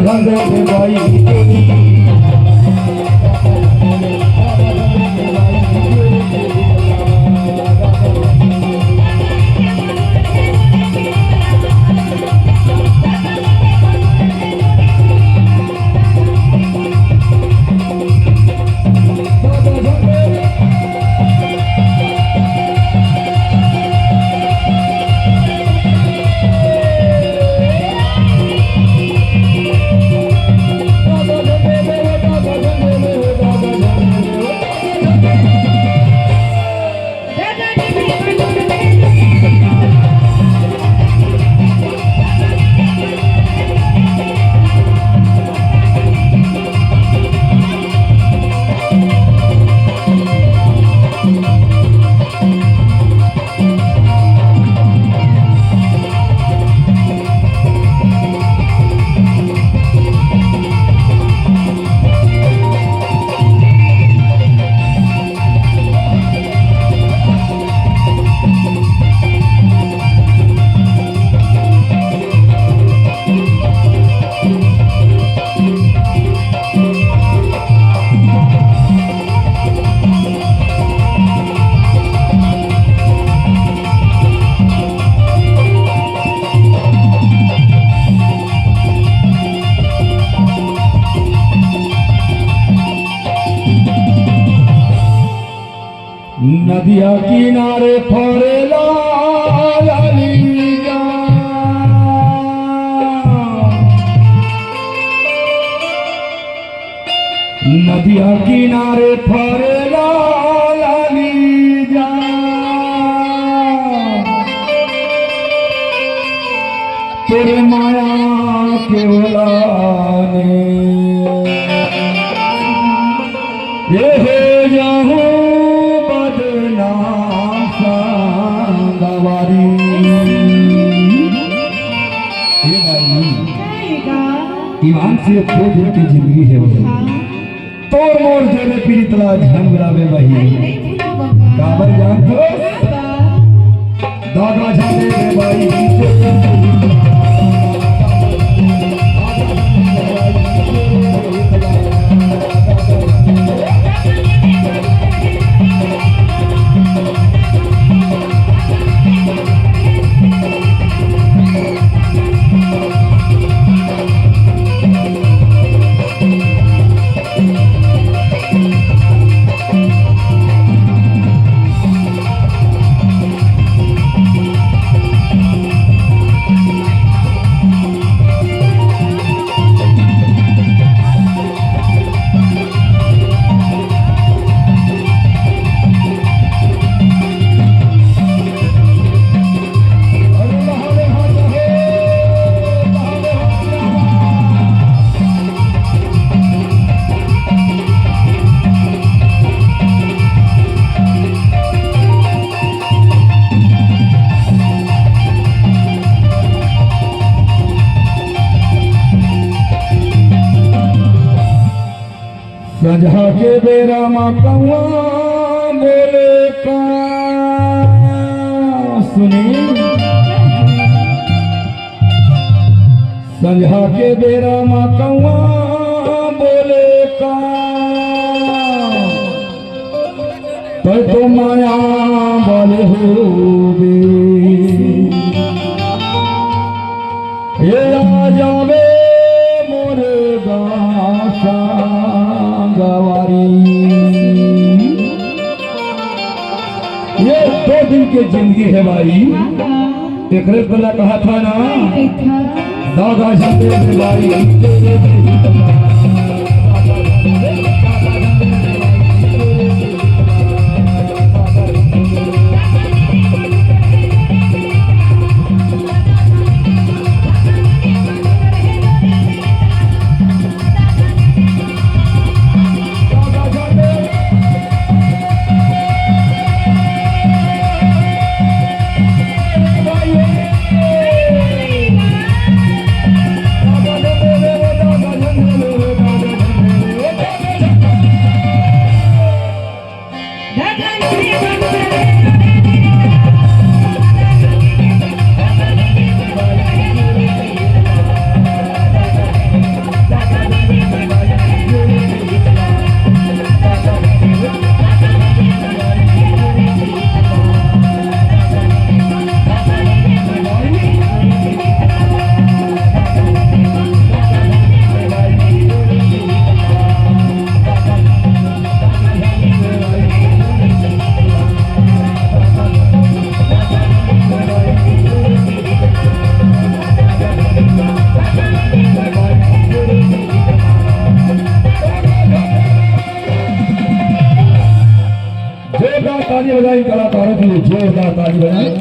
झंडे भाई नदिया किनारे फरेला लालिया नदिया किनारे फरेला लालिया तेरे माया के ओलाने ये है जाऊं ईमान से दो दिन की जिंदगी है वो तोर मोर जले पीड़ितला ध्यान बुलावे वही काबर जान तो दादा जाने भाई सजा के बेरा मकवा बोले का सुनी सजा के बेरा मकवा बोले का तो माया बोले हो ये आ जावे मोरे गासा ये दो दिन की जिंदगी है भाई एक पहला कहा था ना दादा जाते भाई जोरदार ताली बजाएं।